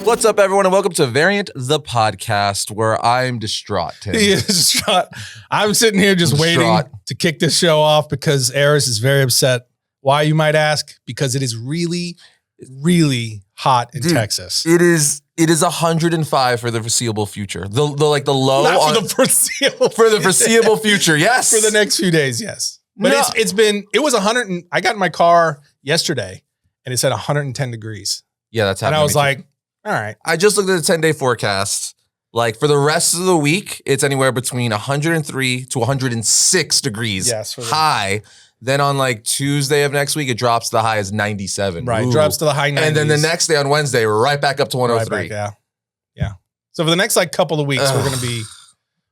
What's up, everyone, and welcome to Variant, the podcast, where I'm distraught, Tim. He is distraught. I'm sitting here just waiting to kick this show off because Arris is very upset. Why, you might ask? Because it is really, really hot in Texas. It is 105 for the foreseeable future. The low. Not for the foreseeable. For the foreseeable future, yes. For the next few days, yes. But No. it was 100. I got in my car yesterday and it said 110 degrees. Yeah, that's happening. And I was like, all right. I just looked at the 10-day forecast. Like, for the rest of the week, it's anywhere between 103 to 106 degrees high. Then on like Tuesday of next week, it drops. The high is 97. Right, drops to the high 90s. And then the next day on Wednesday, we're right back up to 103. Right back, yeah. So for the next like couple of weeks, we're going to be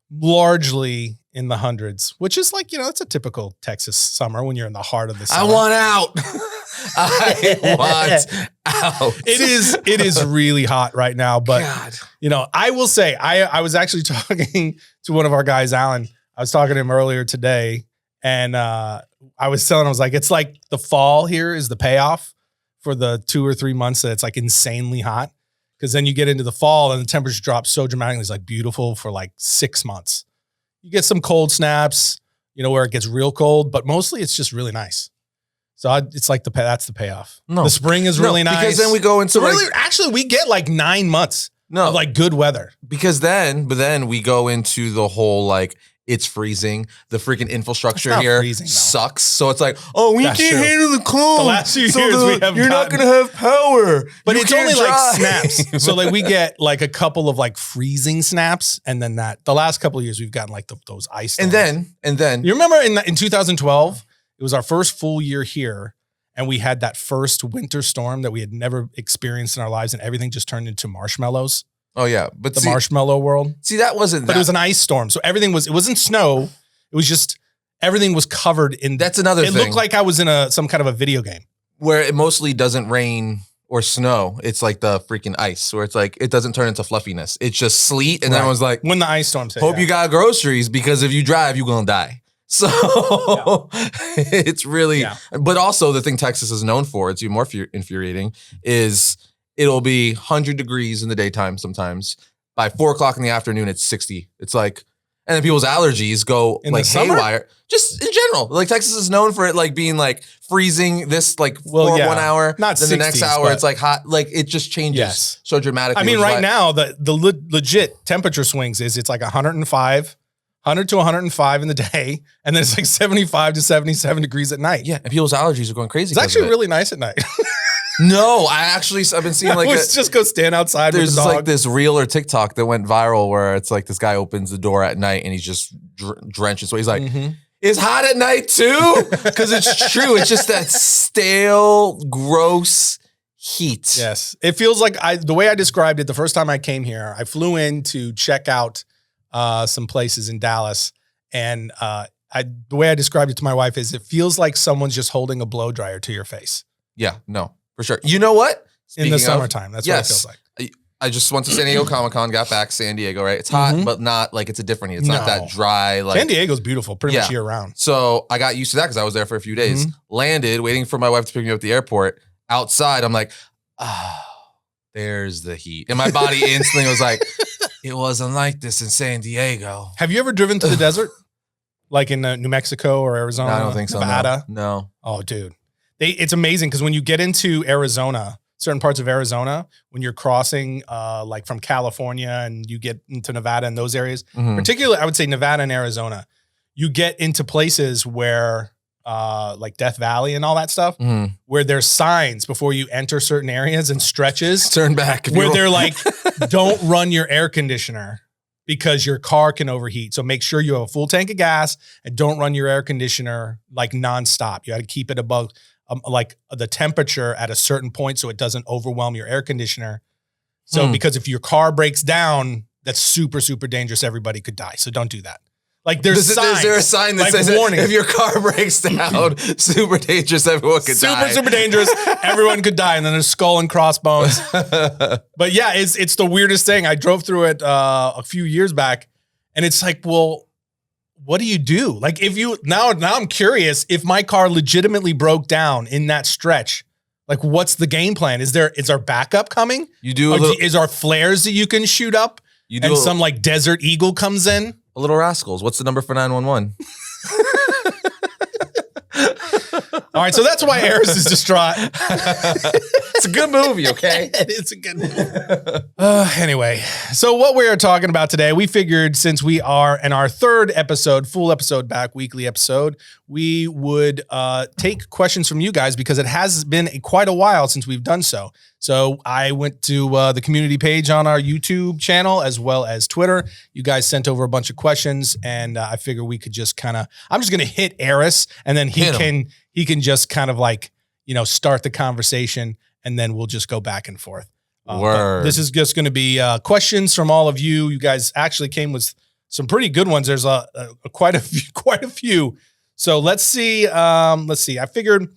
largely in the hundreds, which is like, it's a typical Texas summer when you're in the heart of the summer. I want out. I want out. It is really hot right now, but God. I will say I was actually talking to one of our guys, Alan. I was talking to him earlier today, and I was like, it's like the fall here is the payoff for the 2 or 3 months that it's like insanely hot. Because then you get into the fall and the temperature drops so dramatically. It's like beautiful for like 6 months. You get some cold snaps, where it gets real cold, but mostly it's just really nice. So it's like that's the payoff. No. The spring is really nice. Because then we go into actually we get like 9 months of like good weather. But then we go into the whole like, it's freezing. The freaking infrastructure here freezing, sucks. So it's like, we can't handle the cold. The last few years you're not going to have power. But it's only like snaps. So like we get like a couple of like freezing snaps. And then the last couple of years we've gotten like those ice storms. And then. You remember in 2012, it was our first full year here. And we had that first winter storm that we had never experienced in our lives. And everything just turned into marshmallows. Oh yeah, but the marshmallow world. See, that wasn't. But it was an ice storm, so it wasn't snow. It was just everything was covered in. That's another thing. It looked like I was in some kind of a video game where it mostly doesn't rain or snow. It's like the freaking ice, where it's like it doesn't turn into fluffiness. It's just sleet, and everyone's like, when the ice storms hit, hope you got groceries because if you drive, you're gonna die. So it's really. But also the thing Texas is known for, it's even more infuriating, is. It'll be 100 degrees in the daytime sometimes. By 4 o'clock in the afternoon, it's 60. It's like, and then people's allergies go in like haywire. Just in general. Like Texas is known for it like being like freezing this like for 1 hour. Not then 60s, the next hour it's like hot. Like it just changes so dramatically. I mean, right now, the legit temperature swings it's like 100 to 105 in the day. And then it's like 75 to 77 degrees at night. Yeah. And people's allergies are going crazy. It's actually really nice at night. No, I've been seeing like just go stand outside with the dog. There's like this reel or TikTok that went viral where it's like this guy opens the door at night and he's just drenched. So he's like, it's hot at night too? Because it's true. It's just that stale, gross heat. Yes. It feels like the way I described it the first time I came here, I flew in to check out some places in Dallas. And the way I described it to my wife is it feels like someone's just holding a blow dryer to your face. Yeah, no. For sure. You know what? In the summertime. That's what it feels like. I just went to San Diego Comic-Con, got back, San Diego, right? It's hot, but not like it's a different heat. It's not that dry. Like San Diego's beautiful pretty much year round. So I got used to that because I was there for a few days. Landed, waiting for my wife to pick me up at the airport. Outside, I'm like, there's the heat. And my body instantly was like, it wasn't like this in San Diego. Have you ever driven to the desert? Like in New Mexico or Arizona? No, I don't think so. Nevada? No. Oh, dude. It's amazing because when you get into Arizona, certain parts of Arizona, when you're crossing like from California and you get into Nevada and those areas, particularly I would say Nevada and Arizona, you get into places where like Death Valley and all that stuff, where there's signs before you enter certain areas and stretches. Turn back. Where they're like, don't run your air conditioner because your car can overheat. So make sure you have a full tank of gas and don't run your air conditioner like nonstop. You got to keep it above like the temperature at a certain point so it doesn't overwhelm your air conditioner. So because if your car breaks down, that's super, super dangerous. Everybody could die. So don't do that. Like there's signs. Is there a sign that says warning? If your car breaks down, super dangerous, everyone could die. Super dangerous. Everyone could die. And then there's skull and crossbones. But yeah, it's the weirdest thing. I drove through it a few years back and it's like, well, what do you do? Like if you, now I'm curious, if my car legitimately broke down in that stretch, Like, what's the game plan? Is our backup coming? You do is our flares that you can shoot up? And some like Desert Eagle comes in? A Little Rascals. What's the number for 911? All right, so that's why Arris is distraught. It's a good movie, okay? It is a good movie. Anyway, so what we are talking about today, we figured since we are in our third episode, full episode back, weekly episode, we would take questions from you guys because it has been quite a while since we've done so. So I went to the community page on our YouTube channel as well as Twitter. You guys sent over a bunch of questions, and I figure we could just kind of, I'm just going to hit Arris, and then he can just kind of like, start the conversation, and then we'll just go back and forth. This is just going to be questions from all of you. You guys actually came with some pretty good ones. There's quite a few. So let's see. I figured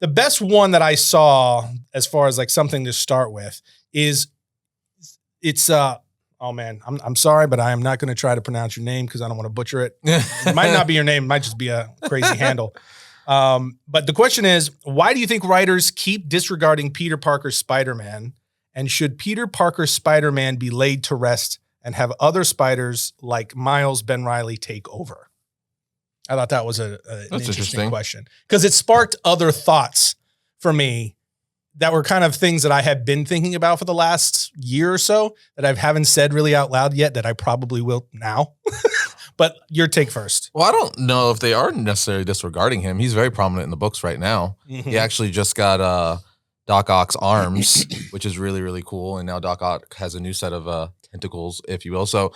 the best one that I saw as far as like something to start with is oh man, I'm sorry, but I am not going to try to pronounce your name because I don't want to butcher it. It might not be your name. It might just be a crazy handle. But the question is, why do you think writers keep disregarding Peter Parker's Spider-Man? And should Peter Parker's Spider-Man be laid to rest and have other spiders like Miles, Ben Reilly take over? I thought that was an interesting question because it sparked other thoughts for me that were kind of things that I had been thinking about for the last year or so that I haven't said really out loud yet that I probably will now. But your take first. Well, I don't know if they are necessarily disregarding him. He's very prominent in the books right now. Mm-hmm. He actually just got Doc Ock's arms, which is really, really cool. And now Doc Ock has a new set of tentacles, if you will. So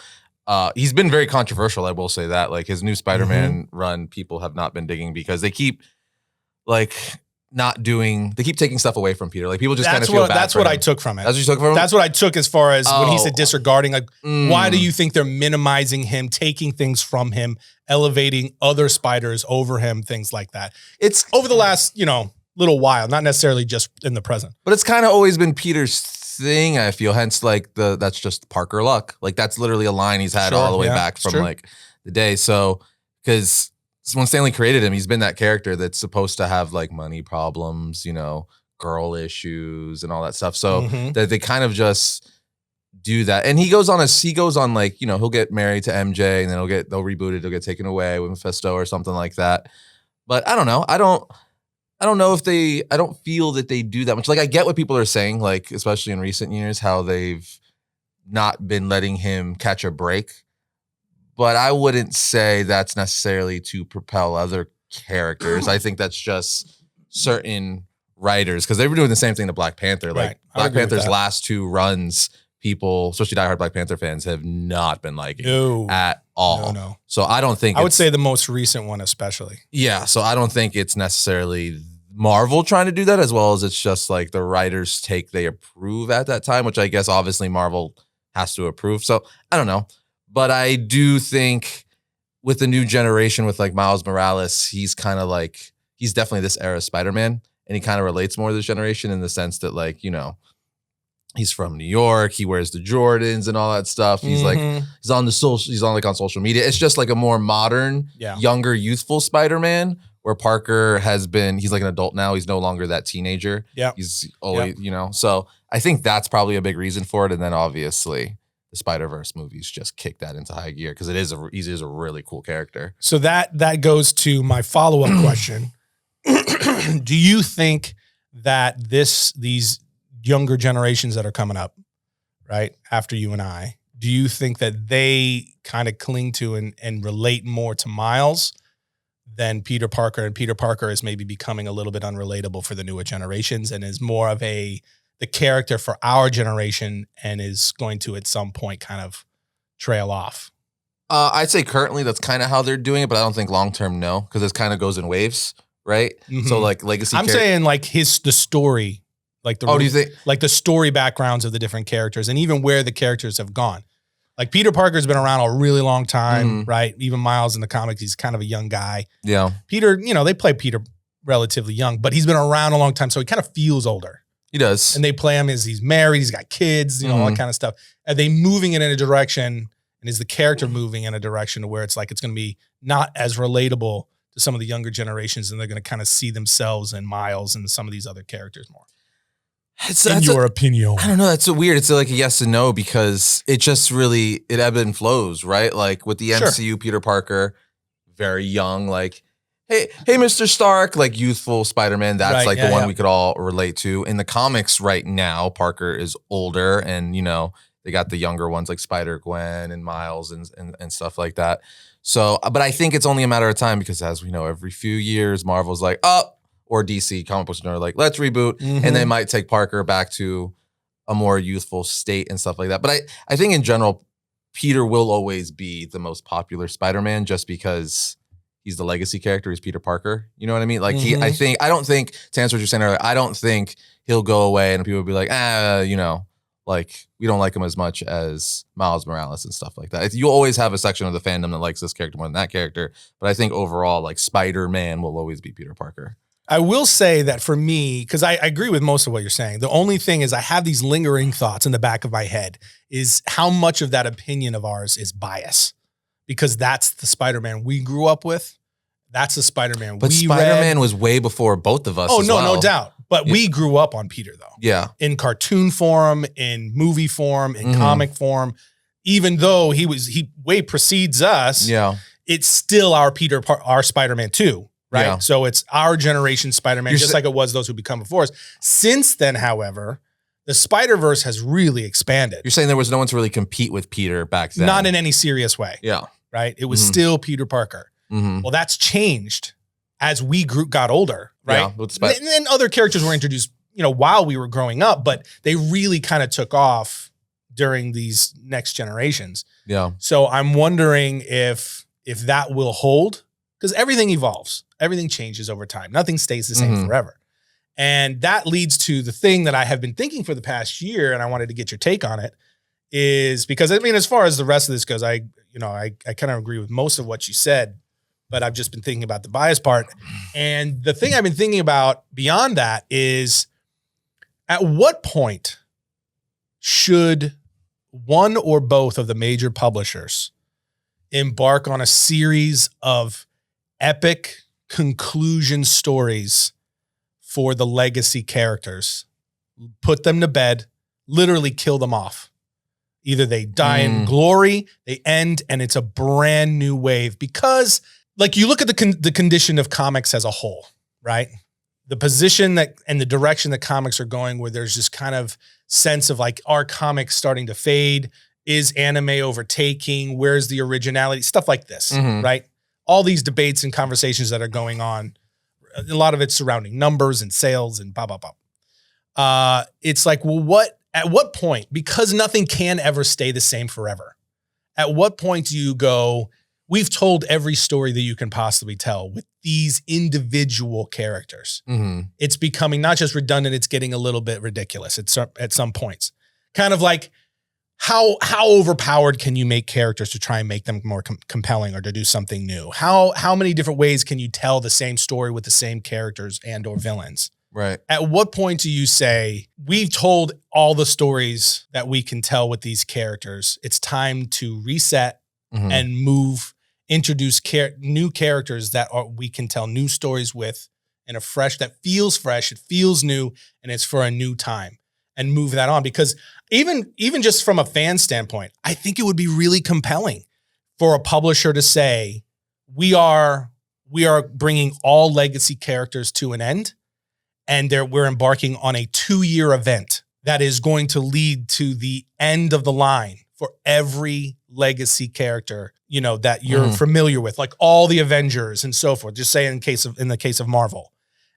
he's been very controversial, I will say that. Like his new Spider-Man run, people have not been digging because they keep they keep taking stuff away from Peter. Like people just kind of feel bad. That's what I took from it. That's what you took from him? That's what I took as far as when he said disregarding. Like, why do you think they're minimizing him, taking things from him, elevating other spiders over him, things like that? It's over the last, little while, not necessarily just in the present. But it's kind of always been Peter's thing, I feel. Hence, like that's just Parker luck. Like that's literally a line he's had all the way back from like the day. So because when Stanley created him, he's been that character that's supposed to have like money problems, girl issues and all that stuff. So that they kind of just do that. And he goes on like, he'll get married to MJ and then they'll reboot it. He'll get taken away with Mephisto or something like that. But I don't know. I don't know if I don't feel that they do that much. Like I get what people are saying, like, especially in recent years, how they've not been letting him catch a break. But I wouldn't say that's necessarily to propel other characters. I think that's just certain writers because they were doing the same thing to Black Panther. Like Black Panther's last two runs, people, especially diehard Black Panther fans, have not been liking at all. No. So I don't think I would say the most recent one especially. Yeah. So I don't think it's necessarily Marvel trying to do that as well as it's just like the writers take they approve at that time, which I guess obviously Marvel has to approve. So I don't know. But I do think with the new generation with like Miles Morales, he's kind of like, he's definitely this era Spider-Man and he kind of relates more to this generation in the sense that like, he's from New York, he wears the Jordans and all that stuff. He's like, he's on social media. It's just like a more modern, younger, youthful Spider-Man where Parker he's like an adult now. He's no longer that teenager. Yeah. He's always, so I think that's probably a big reason for it. And then obviously the Spider-Verse movies just kick that into high gear because he is a really cool character. So that goes to my follow-up question. Do you think that these younger generations that are coming up, right, after you and I, do you think that they kind of cling to and relate more to Miles than Peter Parker, and Peter Parker is maybe becoming a little bit unrelatable for the newer generations and is more of the character for our generation and is going to at some point kind of trail off? I'd say currently that's kind of how they're doing it, but I don't think long-term, no, because it kind of goes in waves, right? So like legacy. I'm saying like the story, like do you think like the story backgrounds of the different characters and even where the characters have gone? Like Peter Parker's been around a really long time, right? Even Miles in the comics, he's kind of a young guy. Yeah. Peter, they play Peter relatively young, but he's been around a long time, so he kind of feels older. He does. And they play him as he's married, he's got kids, all that kind of stuff. Are they moving it in a direction, and is the character moving in a direction to where it's like it's going to be not as relatable to some of the younger generations, and they're going to kind of see themselves in Miles and some of these other characters more. In your opinion. I don't know. That's so weird. It's like a yes and no because it just really, it ebb and flows, right? Like with the MCU, Peter Parker, very young, like, hey, Mr. Stark, like youthful Spider-Man. That's the one we could all relate to. In the comics right now, Parker is older and, you know, they got the younger ones like Spider-Gwen and Miles and stuff like that. So, but I think it's only a matter of time because as we know, every few years, Marvel's like, or DC comic books are like, let's reboot. And they might take Parker back to a more youthful state and stuff like that. But I think in general, Peter will always be the most popular Spider-Man just because he's the legacy character. He's Peter Parker. You know what I mean? Like I don't think, to answer what you're saying earlier, I don't think he'll go away and people will be like, you know, like we don't like him as much as Miles Morales and stuff like that. You always have a section of the fandom that likes this character more than that character. But I think overall, like Spider-Man will always be Peter Parker. I will say that for me, because I agree with most of what you're saying, the only thing is I have these lingering thoughts in the back of my head is how much of that opinion of ours is bias. Because that's the Spider-Man we grew up with. That's the Spider-Man but Spider-Man was way before both of us. Oh, no doubt. But we grew up on Peter, though. Yeah. In cartoon form, in movie form, in comic form. Even though he way precedes us, it's still our our Spider-Man too. Right. Yeah. So it's our generation Spider-Man, just like it was those who become before us. Since then, however, the Spider-Verse has really expanded. You're saying there was no one to really compete with Peter back then? Not in any serious way. Yeah. Right. It was still Peter Parker. Well, that's changed as we got older. Right. Yeah, and then other characters were introduced, you know, while we were growing up, but they really kind of took off during these next generations. Yeah. So I'm wondering if that will hold. Because everything evolves. Everything changes over time. Nothing stays the same forever. And that leads to the thing that I have been thinking for the past year, and I wanted to get your take on it, is because, I mean, as far as the rest of this goes, I kind of agree with most of what you said, but I've just been thinking about the bias part. And the thing I've been thinking about beyond that is, at what point should one or both of the major publishers embark on a series of epic conclusion stories for the legacy characters, put them to bed, literally kill them off? Either they die in glory, they end, and it's a brand new wave. Because, like, you look at the condition of comics as a whole, right? The position that and the direction that comics are going, where there's this kind of sense of like, are comics starting to fade? Is anime overtaking? Where's the originality? Stuff like this, right? All these debates and conversations that are going on, a lot of it's surrounding numbers and sales and blah, blah, blah. It's like, well, at what point, because nothing can ever stay the same forever, at what point do you go, we've told every story that you can possibly tell with these individual characters. It's becoming not just redundant, it's getting a little bit ridiculous at some points. Kind of like, how overpowered can you make characters to try and make them more compelling or to do something new? How many different ways can you tell the same story with the same characters and or villains? Right. At what point do you say, we've told all the stories that we can tell with these characters, it's time to reset and introduce new characters that we can tell new stories with in a that feels fresh, it feels new, and it's for a new time, and move that on? Because even just from a fan standpoint, I think it would be really compelling for a publisher to say, we are bringing all legacy characters to an end, and we're embarking on a 2-year event that is going to lead to the end of the line for every legacy character, you know, that you're familiar with, like all the Avengers and so forth. Just say in the case of Marvel.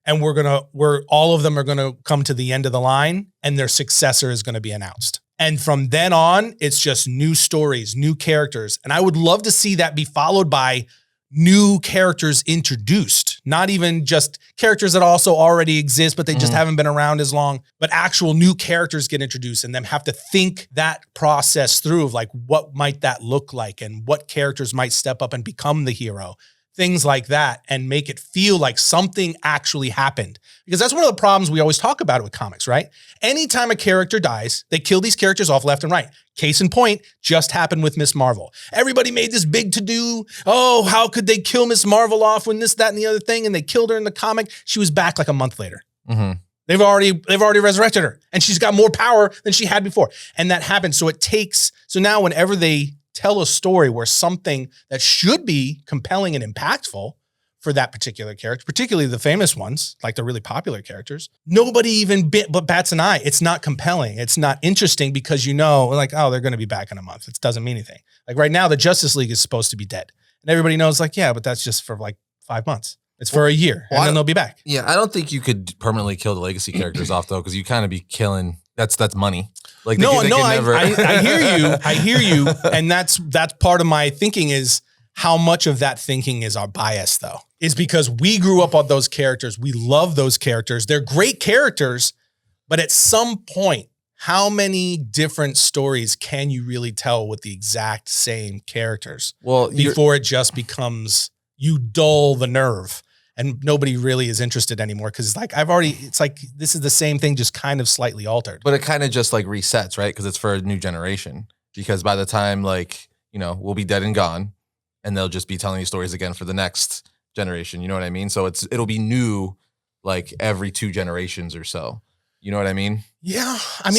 And all of them are going to come to the end of the line, and their successor is going to be announced. And from then on, it's just new stories, new characters. And I would love to see that be followed by new characters introduced, not even just characters that also already exist, but they just haven't been around as long, but actual new characters get introduced, and them have to think that process through of like, what might that look like, and what characters might step up and become the hero. things like that and make it feel like something actually happened. Because that's one of the problems we always talk about with comics, right? Anytime a character dies, they kill these characters off left and right. Case in point, just happened with Miss Marvel. Everybody made this big to-do. Oh, how could they kill Miss Marvel off when this, that, and the other thing? And they killed her in the comic. She was back like a month later. Mm-hmm. They've already resurrected her, and she's got more power than she had before. And that happens. So now whenever they tell a story where something that should be compelling and impactful for that particular character, particularly the famous ones, like the really popular characters, nobody even but bats an eye. It's not compelling. It's not interesting because like, oh, they're going to be back in a month. It doesn't mean anything. Like right now, the Justice League is supposed to be dead. And everybody knows like, yeah, but that's just for like 5 months. It's for a year, and then they'll be back. Yeah, I don't think you could permanently kill the legacy characters off, though, because you kind of be killing. That's money. Like I hear you, and that's part of my thinking is how much of that thinking is our bias, though, is because we grew up on those characters. We love those characters. They're great characters, but at some point, how many different stories can you really tell with the exact same characters? Well, before it just becomes you dull the nerve. And nobody really is interested anymore because it's like this is the same thing, just kind of slightly altered. But it kind of just like resets, right? Because it's for a new generation. Because by the time we'll be dead and gone, and they'll just be telling you stories again for the next generation. You know what I mean? So it'll be new like every 2 generations or so. You know what I mean? Yeah. I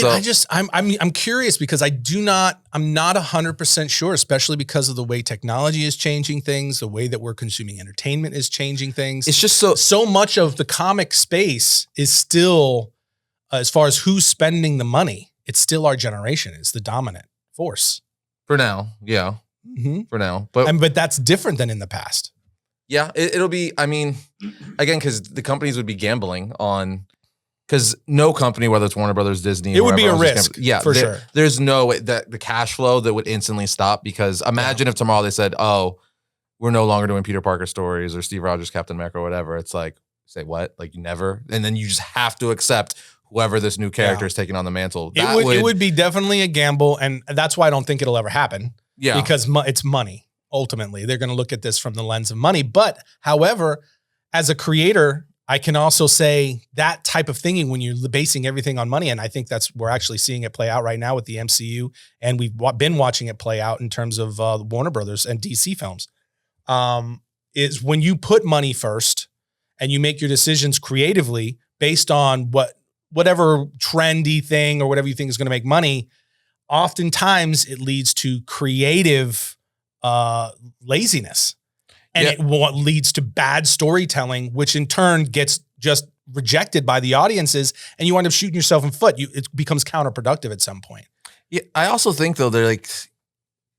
mean, I'm curious because I'm not 100% sure, especially because of the way technology is changing things, the way that we're consuming entertainment is changing things. It's just so much of the comic space is still, as far as who's spending the money, it's still our generation is the dominant force. For now. Yeah. Mm-hmm. For now. But that's different than in the past. Yeah. It'll be, I mean, again, because the companies would be gambling on. Because no company, whether it's Warner Brothers, Disney, it would be a risk. For sure. There's no way that the cash flow that would instantly stop. Because imagine if tomorrow they said, "Oh, we're no longer doing Peter Parker stories or Steve Rogers, Captain America, or whatever." It's like, say what? Like you never, and then you just have to accept whoever this new character is taking on the mantle. It would be definitely a gamble, and that's why I don't think it'll ever happen. Yeah, because it's money. Ultimately, they're going to look at this from the lens of money. But however, as a creator, I can also say that type of thinking when you're basing everything on money, and I think we're actually seeing it play out right now with the MCU, and we've been watching it play out in terms of Warner Brothers and DC films, is when you put money first and you make your decisions creatively based on whatever trendy thing or whatever you think is going to make money, oftentimes it leads to creative laziness. And it leads to bad storytelling, which in turn gets just rejected by the audiences, and you wind up shooting yourself in the foot. It becomes counterproductive at some point. Yeah, I also think though they're like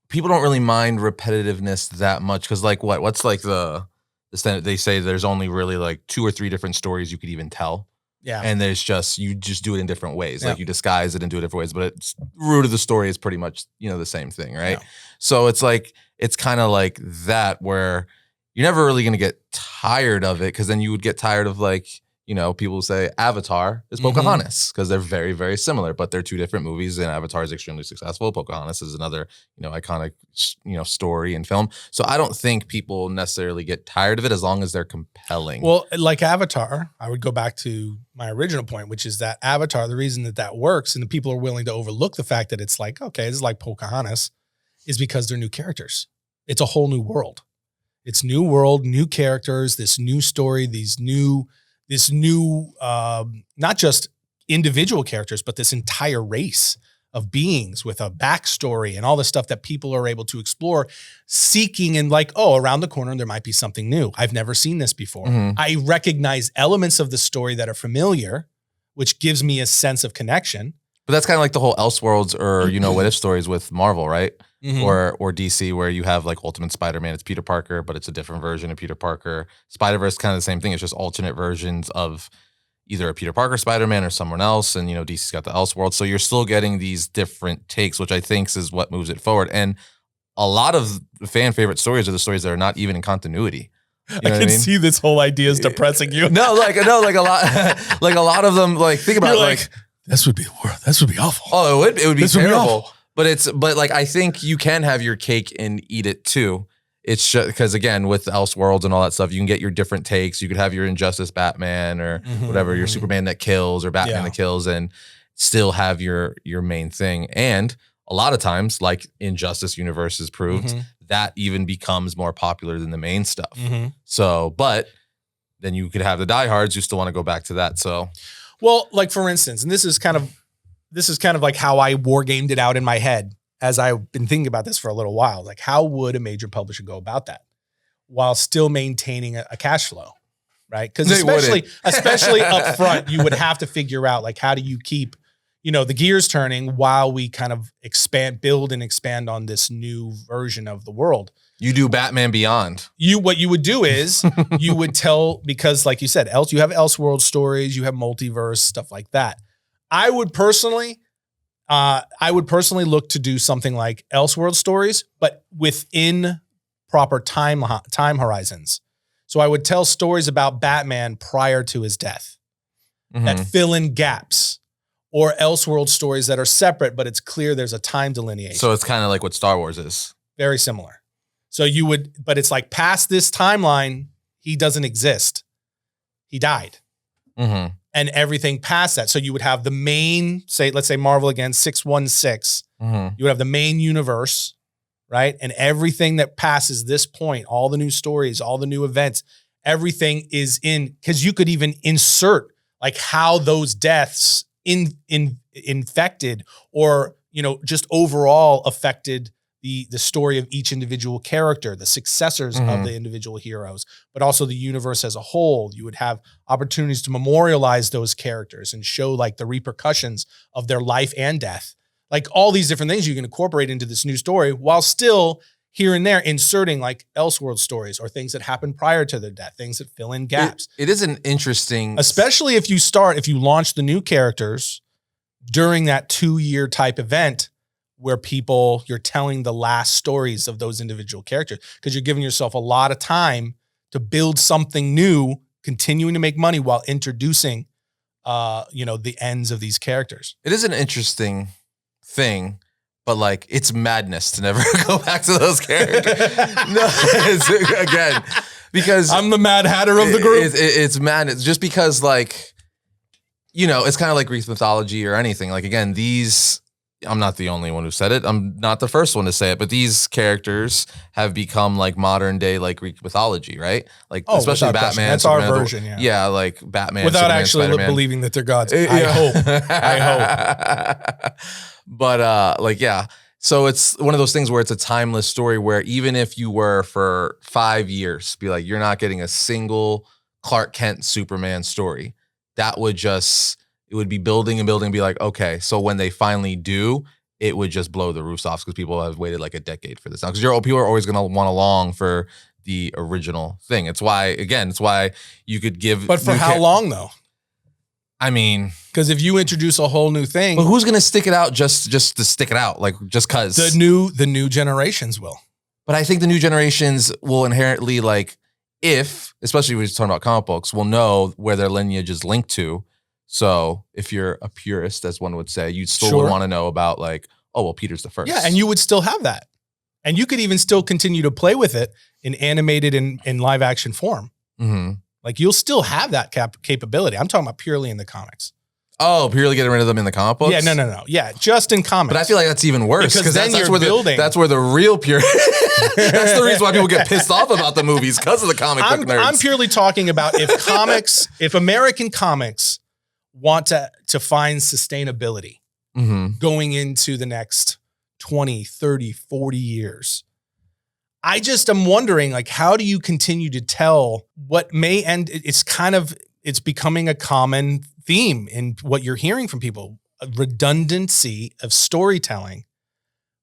people don't really mind repetitiveness that much because like what's like the standard? They say there's only really like 2 or 3 different stories you could even tell. Yeah, and you just do it in different ways. Like you disguise it and do it different ways, but it's root of the story is pretty much the same thing, right? Yeah. So it's like it's kind of like that where. You're never really going to get tired of it because then you would get tired of like, people say Avatar is Pocahontas because they're very, very similar, but they're 2 different movies and Avatar is extremely successful. Pocahontas is another, iconic, story and film. So I don't think people necessarily get tired of it as long as they're compelling. Well, like Avatar, I would go back to my original point, which is that Avatar, the reason that works and the people are willing to overlook the fact that it's like, okay, this is like Pocahontas is because they're new characters. It's a whole new world. It's new world, new characters, this new story, this new, not just individual characters, but this entire race of beings with a backstory and all the stuff that people are able to explore, seeking and like, oh, around the corner, there might be something new. I've never seen this before. Mm-hmm. I recognize elements of the story that are familiar, which gives me a sense of connection. But that's kind of like the whole Elseworlds or, what if stories with Marvel, right? Mm-hmm. Or DC, where you have like Ultimate Spider-Man, it's Peter Parker, but it's a different version of Peter Parker. Spider-Verse, kind of the same thing. It's just alternate versions of either a Peter Parker Spider-Man or someone else. And, DC's got the Elseworlds. So you're still getting these different takes, which I think is what moves it forward. And a lot of the fan favorite stories are the stories that are not even in continuity. I can see this whole idea is depressing you. No, like a lot, like a lot of them, like think about it, this would be awful. Oh, it would be terrible. But like I think you can have your cake and eat it too. it's because again, with Elseworlds and all that stuff, you can get your different takes. You could have your Injustice Batman or whatever, your Superman that kills or Batman that kills, and still have your main thing. And a lot of times, like Injustice Universe has proved, that even becomes more popular than the main stuff. So, but then you could have the diehards who still want to go back to that. So, well, like for instance, and this is kind of like how I war gamed it out in my head as I've been thinking about this for a little while. Like, how would a major publisher go about that while still maintaining a cash flow, right? Because especially up front, you would have to figure out, like, how do you keep, the gears turning while we kind of build and expand on this new version of the world. You do Batman Beyond. What you would do is you would tell, because like you said, you have Elseworld stories, you have multiverse, stuff like that. I would personally look to do something like Elseworld stories, but within proper time horizons. So I would tell stories about Batman prior to his death that fill in gaps, or Elseworld stories that are separate, but it's clear there's a time delineation. So it's kind of like what Star Wars is. Very similar. So but it's like past this timeline, he doesn't exist. He died. And everything past that. So you would have the main, let's say Marvel again, 616. You would have the main universe, right? And everything that passes this point, all the new stories, all the new events, everything is in, because you could even insert like how those deaths infected or, just overall affected the story of each individual character, the successors of the individual heroes, but also the universe as a whole. You would have opportunities to memorialize those characters and show like the repercussions of their life and death. Like all these different things you can incorporate into this new story while still here and there inserting like Elseworld stories or things that happened prior to their death, things that fill in gaps. It is an interesting... Especially if you launch the new characters during that 2-year type event, where you're telling the last stories of those individual characters, because you're giving yourself a lot of time to build something new, continuing to make money while introducing, the ends of these characters. It is an interesting thing, but like it's madness to never go back to those characters. Again, because I'm the Mad Hatter of the group. It's madness just because like, it's kind of like Greek mythology or anything. Like again, I'm not the only one who said it. I'm not the first one to say it, but these characters have become like modern day, like Greek mythology, right? Like especially Batman. That's Superman, our version, yeah. Yeah, like Batman. Without Superman, actually Spider-Man. believing that they're gods. I hope. But so it's one of those things where it's a timeless story where even if you were for 5 years, be like, you're not getting a single Clark Kent Superman story. That would it would be building and building and be like, okay, so when they finally do, it would just blow the roofs off because people have waited like a decade for this now. Because people are always going to want to long for the original thing. It's why you could give. But for how long though? I mean, because if you introduce a whole new thing, but who's going to stick it out just to stick it out? Like just because the new generations will. But I think the new generations will inherently especially when we're talking about comic books, will know where their lineage is linked to. So if you're a purist, as one would say, you still would want to know about like, oh, well, Peter's the first. Yeah, and you would still have that. And you could even still continue to play with it in animated and in live action form. Like you'll still have that capability. I'm talking about purely in the comics. Oh, purely getting rid of them in the comic books? Yeah, no. Yeah, just in comics. But I feel like that's even worse because then that's where the real pure. That's the reason why people get pissed off about the movies, because of the comic book nerds. I'm purely talking about if American comics want to find sustainability going into the next 20, 30, 40 years. I just am wondering, like, how do you continue to tell what may end? It's becoming a common theme in what you're hearing from people, a redundancy of storytelling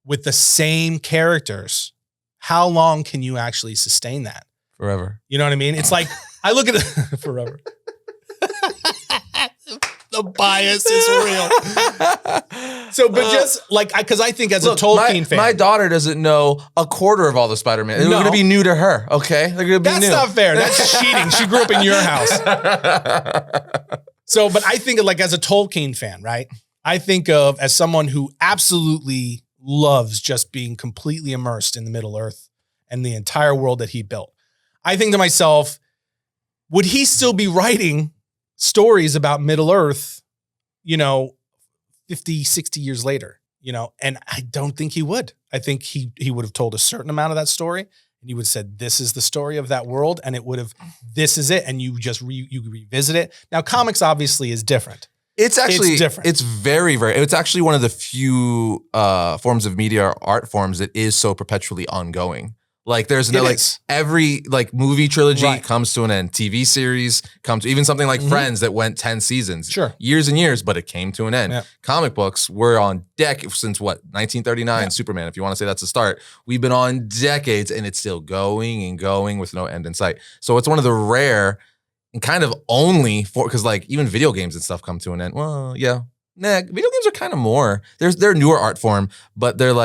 with the same characters. How long can you actually sustain that? Forever. You know what I mean? It's like, I look at it forever. The bias is real. So, but just like, because I think as a Tolkien fan, my daughter doesn't know a quarter of all the Spider-Man. They're going to be new to her. Okay, they're going to be new. That's not fair. That's cheating. She grew up in your house. So, but I think of like as a Tolkien fan, right? I think of as someone who absolutely loves just being completely immersed in the Middle Earth and the entire world that he built. I think to myself, would he still be writing stories about Middle Earth, 50, 60 years later, and I don't think he would. I think he would have told a certain amount of that story, and he would have said, this is the story of that world, and it would have, this is it, and you just you revisit it. Now, comics obviously is different. It's different. It's very, very, it's actually one of the few forms of media or art forms that is so perpetually ongoing. Like there's no, every movie trilogy comes to an end. TV series comes to, even something like Friends that went 10 seasons. Sure. Years and years, but it came to an end. Yeah. Comic books, we're on deck since 1939, Superman, if you want to say that's the start. We've been on decades and it's still going and going with no end in sight. So it's one of the rare and kind of only because even video games and stuff come to an end. Well, yeah. Video games are kind of more. They're a newer art form, but they're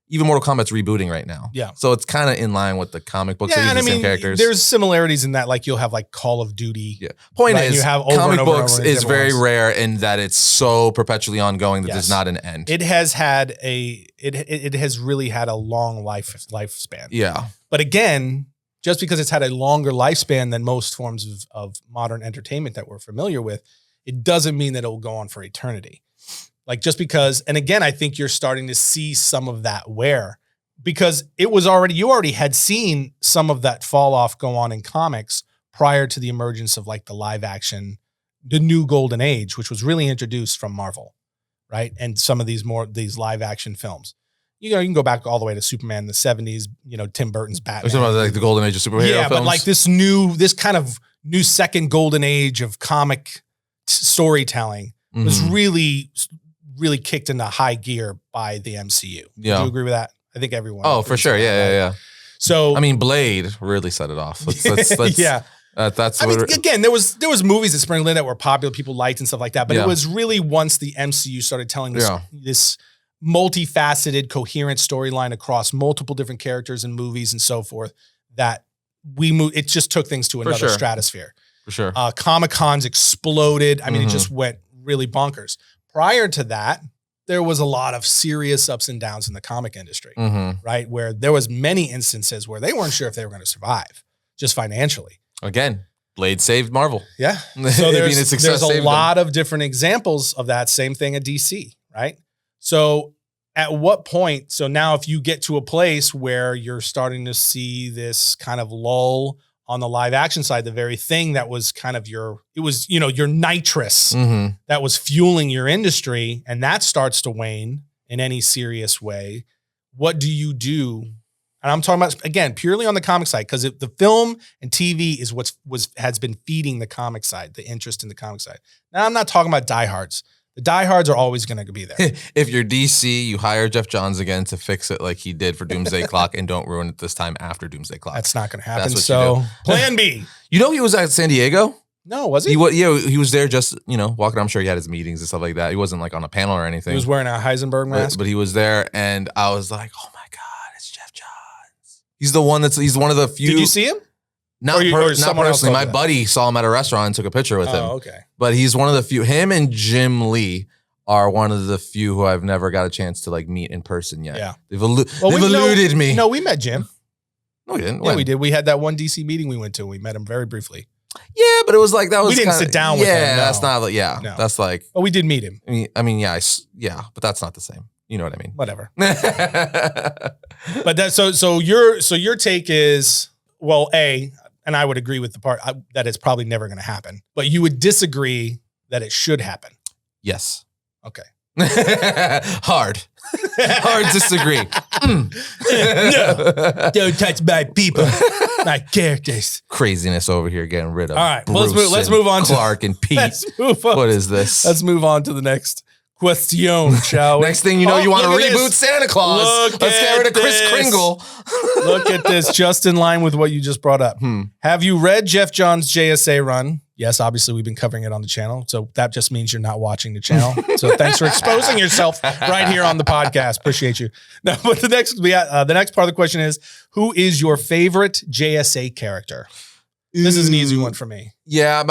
even Mortal Kombat's rebooting right now. Yeah. So it's kind of in line with the comic books. Yeah, and the same characters. There's similarities in that, you'll have Call of Duty. Yeah. Point is, you have comic books is very rare in that it's so perpetually ongoing that there's not an end. It has had it has really had a long lifespan. Yeah. But again, just because it's had a longer lifespan than most forms of modern entertainment that we're familiar with, it doesn't mean that it will go on for eternity. Just because, and again, I think you're starting to see some of that wear because you already had seen some of that fall off go on in comics prior to the emergence of the live action, the new golden age, which was really introduced from Marvel, right? And some of these live action films. You can go back all the way to Superman in the 70s, Tim Burton's Batman. Talking about the golden age of superhero films? But this kind of new second golden age of comic storytelling was really kicked into high gear by the MCU. Yeah. Do you agree with that? I think everyone. Oh, for sure. Yeah. So Blade really set it off. Let's yeah. That's again, there was movies that sprinkled in that were popular, people liked and stuff like that. But it was really once the MCU started telling this multifaceted, coherent storyline across multiple different characters and movies and so forth that it just took things to another stratosphere. For sure. Comic-Cons exploded. It just went really bonkers. Prior to that, there was a lot of serious ups and downs in the comic industry, right? Where there was many instances where they weren't sure if they were going to survive, just financially. Again, Blade saved Marvel. Yeah. So there's a lot of different examples of that. Same thing at DC, right? So at what point, so now if you get to a place where you're starting to see this kind of lull on the live action side, the very thing that was kind of your nitrous that was fueling your industry, and that starts to wane in any serious way, what do you do? And I'm talking about, again, purely on the comic side, because the film and TV is has been feeding the comic side, the interest in the comic side. Now, I'm not talking about diehards. The diehards are always going to be there. If you're DC, you hire Jeff Johns again to fix it like he did for Doomsday Clock, and don't ruin it this time after Doomsday Clock. That's not going to happen. So plan B. He was at San Diego? No, was he? He was there just, walking. I'm sure he had his meetings and stuff like that. He wasn't on a panel or anything. He was wearing a Heisenberg mask. But he was there, and I was like, oh my God, it's Jeff Johns. He's one of the few. Did you see him? Not personally. My buddy saw him at a restaurant and took a picture with him. Oh, okay. But he's one of the few. Him and Jim Lee are one of the few who I've never got a chance to meet in person yet. Yeah. They've eluded me. No, we met Jim. No, we didn't. Yeah, we did. We had that one DC meeting we went to. We met him very briefly. Yeah, but it was that was we didn't sit down with him. Yeah, that's not no. That's Oh, we did meet him. But that's not the same. You know what I mean? Whatever. But so your take is, well, and I would agree with the part that it's probably never going to happen, but you would disagree that it should happen. Yes. Okay. Hard disagree. No, don't touch my people, my characters. Craziness over here getting rid of. All right, Bruce let's move on. Clark and Pete. Let's move on. What is this? Let's move on to the next question, shall we? Next thing you know, you want to reboot Santa Claus. Let's get rid of Kris Kringle. Look at this, just in line with what you just brought up. Have you read Jeff Johns' JSA run? Yes, obviously we've been covering it on the channel, so that just means you're not watching the channel. So thanks for exposing yourself right here on the podcast. Appreciate you. Now, but the next part of the question is, who is your favorite JSA character? This is an easy one for me. Yeah,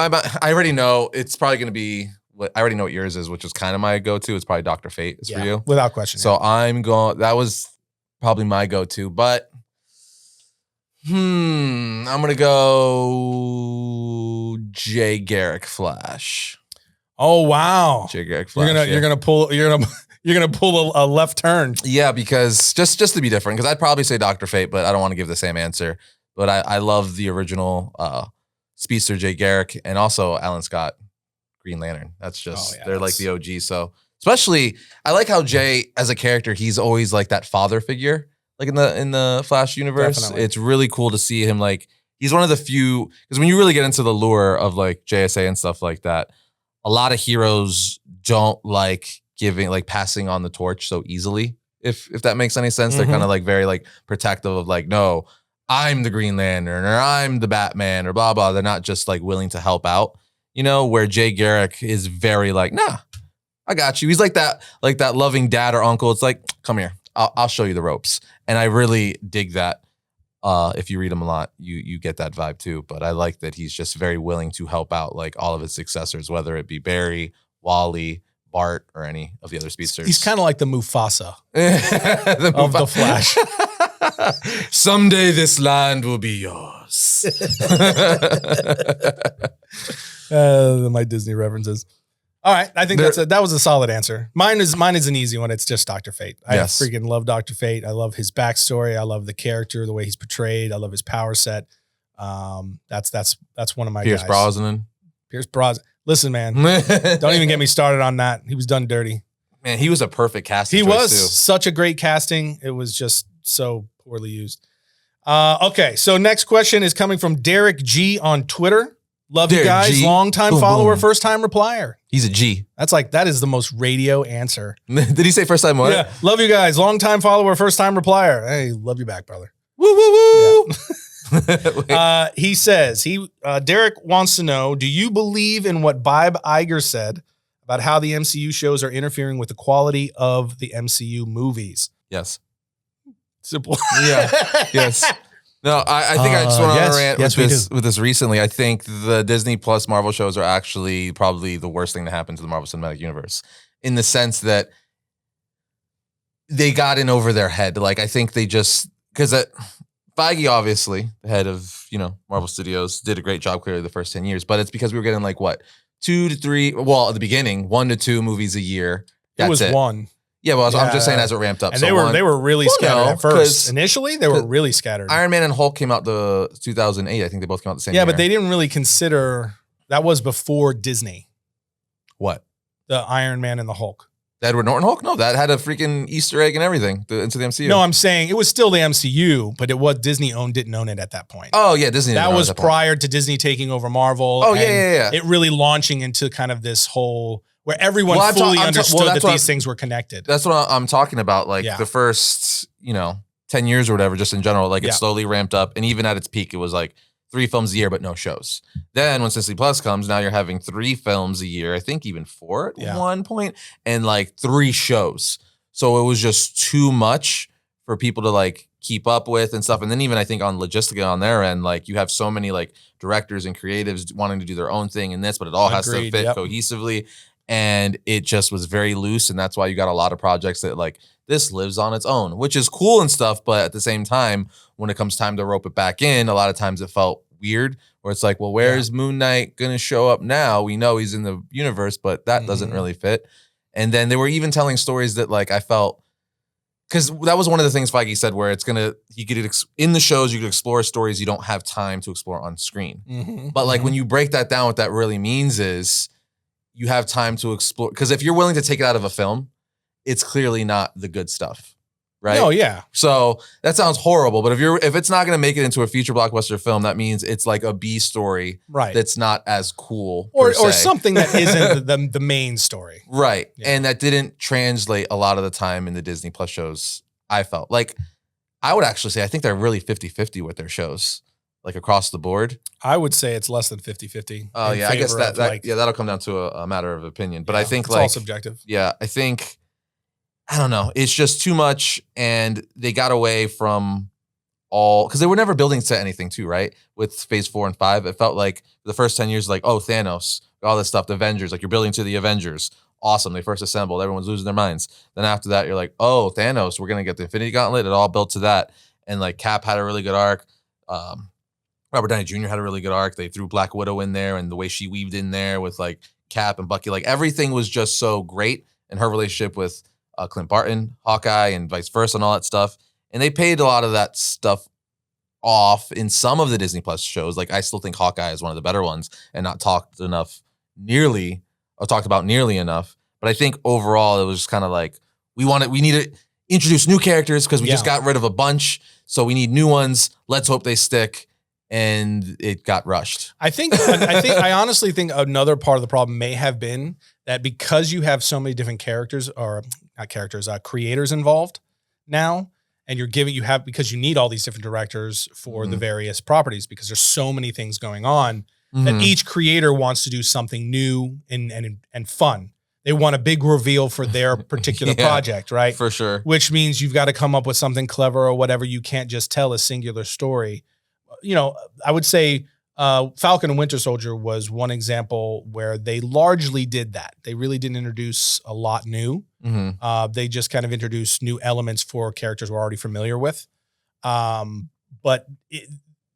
I already know it's probably going to be. I already know what yours is, which is kind of my go-to. It's probably Dr. Fate. It's for you, without question. So I'm going. That was probably my go-to, but I'm gonna go Jay Garrick Flash. Oh wow, Jay Garrick Flash. You're gonna pull a left turn. Yeah, because just to be different, because I'd probably say Dr. Fate, but I don't want to give the same answer. But I love the original speedster Jay Garrick, and also Alan Scott Green Lantern. That's just they're like the OG. So especially I like how Jay as a character, he's always like that father figure. Like in the Flash universe, Definitely. It's really cool to see him. Like he's one of the few, because when you really get into the lure of like JSA and stuff like that, a lot of heroes don't like passing on the torch so easily. If that makes any sense, they're kind of like very like protective of like, no, I'm the Green Lantern or I'm the Batman or blah blah. They're not just like willing to help out, where Jay Garrick is very like, nah, I got you. He's like that loving dad or uncle. It's like, come here. I'll show you the ropes. And I really dig that. If you read him a lot, you get that vibe too. But I like that he's just very willing to help out like all of his successors, whether it be Barry, Wally, Bart, or any of the other speedsters. He's kind of like the Mufasa of the Flash. Someday this land will be yours. My Disney references. All right, I think that was a solid answer. Mine is an easy one. It's just Dr. Fate. I freaking love Dr. Fate. I love his backstory. I love the character, the way he's portrayed. I love his power set. That's one of my Pierce guys. Pierce Brosnan. Listen, man, don't even get me started on that. He was done dirty. Man, he was a perfect casting. He was such a great casting. It was just so poorly used. Okay, so next question is coming from Derek G on Twitter. Love Derek you guys. G. Longtime follower, first time replier. He's a G. That is the most radio answer. Did he say first time what? Yeah. Love you guys. Longtime follower, first time replier. Hey, love you back, brother. Woo, woo, woo. Yeah. He says, Derek wants to know, do you believe in what Bob Iger said about how the MCU shows are interfering with the quality of the MCU movies? Yes. Simple. Yeah. Yes. No, I think I just went on a rant with this recently. I think the Disney Plus Marvel shows are actually probably the worst thing to happen to the Marvel Cinematic Universe, in the sense that they got in over their head. Like, I think they just, because Feige, obviously, the head of, Marvel Studios, did a great job clearly the first 10 years, but it's because we were getting like, what, 2 to 3, well, at the beginning, 1 to 2 movies a year. It was 1. Yeah, well, I'm just saying as it ramped up. And they were really scattered at first. Initially, they were really scattered. Iron Man and Hulk came out the 2008. I think they both came out the same year. Yeah, but they didn't really consider, that was before Disney. What? The Iron Man and the Hulk. The Edward Norton Hulk? No, that had a freaking Easter egg and everything into the MCU. No, I'm saying it was still the MCU, but it was Disney didn't own it at that point. Oh, yeah, Disney That was prior to Disney taking over Marvel. Oh, yeah. It really launching into kind of this whole, where everyone fully understood that these things were connected. That's what I'm talking about. Like the first, 10 years or whatever, just in general, like it slowly ramped up. And even at its peak, it was like 3 films a year, but no shows. Then when Disney Plus comes, now you're having 3 films a year. I think even 4 at one point, and like 3 shows. So it was just too much for people to like keep up with and stuff. And then even I think on Logistica on their end, like you have so many like directors and creatives wanting to do their own thing in this, but it all has to fit cohesively. And it just was very loose. And that's why you got a lot of projects that like this lives on its own, which is cool and stuff. But at the same time, when it comes time to rope it back in, a lot of times it felt weird, where it's like, well, where's Moon Knight going to show up now? We know he's in the universe, but that doesn't really fit. And then they were even telling stories that like I felt, because that was one of the things Feige said, where it's in the shows, you could explore stories you don't have time to explore on screen. But like when you break that down, what that really means is you have time to explore. Because if you're willing to take it out of a film, it's clearly not the good stuff, right? Oh yeah. So that sounds horrible, but if it's not going to make it into a feature blockbuster film, that means it's like a B story, right? That's not as cool, or something that isn't the main story, right? Yeah. And that didn't translate a lot of the time in the Disney Plus shows. I felt like I would actually say I think they're really 50-50 with their shows. Like across the board? I would say it's less than 50-50. Oh, yeah. I guess that'll come down to a matter of opinion. But I think it's all subjective. Yeah. I don't know. It's just too much. And they got away from because they were never building to anything too, right? With phase 4 and 5, it felt like the first 10 years, like, oh, Thanos, all this stuff, the Avengers, like you're building to the Avengers. Awesome. They first assembled. Everyone's losing their minds. Then after that, you're like, oh, Thanos, we're going to get the Infinity Gauntlet. It all built to that. And like Cap had a really good arc. Robert Downey Jr. had a really good arc. They threw Black Widow in there, and the way she weaved in there with like Cap and Bucky, like everything was just so great. And her relationship with Clint Barton, Hawkeye, and vice versa, and all that stuff. And they paid a lot of that stuff off in some of the Disney Plus shows. Like I still think Hawkeye is one of the better ones, and not talked about nearly enough. But I think overall it was just kind of like we need to introduce new characters because we just got rid of a bunch, so we need new ones. Let's hope they stick. And it got rushed. I honestly think another part of the problem may have been that because you have so many different characters, or not characters, creators involved now, and because you need all these different directors for the various properties because there's so many things going on that each creator wants to do something new and fun. They want a big reveal for their particular project, right? For sure. Which means you've got to come up with something clever or whatever. You can't just tell a singular story. You know, I would say Falcon and Winter Soldier was one example where they largely did that. They really didn't introduce a lot new. They just kind of introduced new elements for characters we're already familiar with. But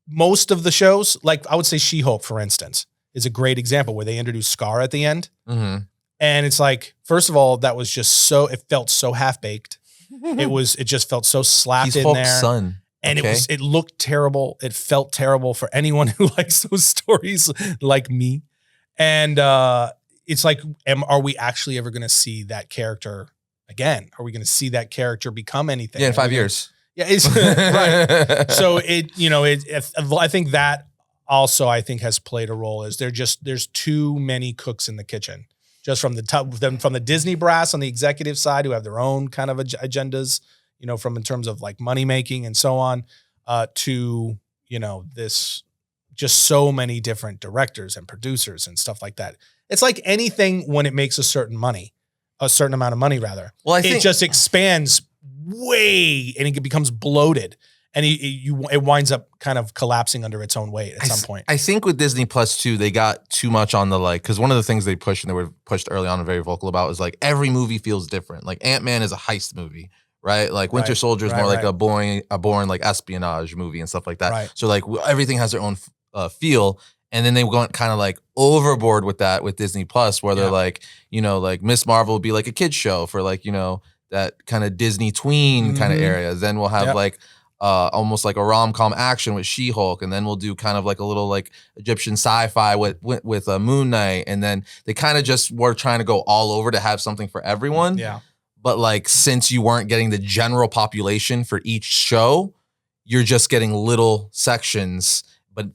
most of the shows, like I would say She-Hulk, for instance, is a great example where they introduced Scar at the end. And it's like, first of all, that was just it felt so half-baked. It just felt so slapped He's in Hulk's there. son. And it looked terrible. It felt terrible for anyone who likes those stories like me. And it's like, are we actually ever going to see that character again? Are we going to see that character become anything? Yeah, in 5 years. Yeah, it's right. So I think that also has played a role. Is there's too many cooks in the kitchen, just from the Disney brass on the executive side who have their own kind of agendas. You know, from in terms of like money making and so on, to, you know, this just so many different directors and producers and stuff like that. It's like anything when it makes a certain amount of money rather. Well, it just expands way and it becomes bloated and it winds up kind of collapsing under its own weight at some point. I think with Disney Plus too, they got too much on the because one of the things they pushed and they were pushed early on and very vocal about was like every movie feels different. Like Ant-Man is a heist movie. Right, like Winter Soldier is more like a boring like espionage movie and stuff like that. Right. So like everything has their own feel, and then they went kind of like overboard with that with Disney Plus, where they're like, you know, like Miss Marvel will be like a kids show for like, you know, that kind of Disney tween kind of area. Then we'll have like almost like a rom-com action with She-Hulk, and then we'll do kind of like a little like Egyptian sci-fi with Moon Knight, and then they kind of just were trying to go all over to have something for everyone. Yeah. But like, since you weren't getting the general population for each show, you're just getting little sections, but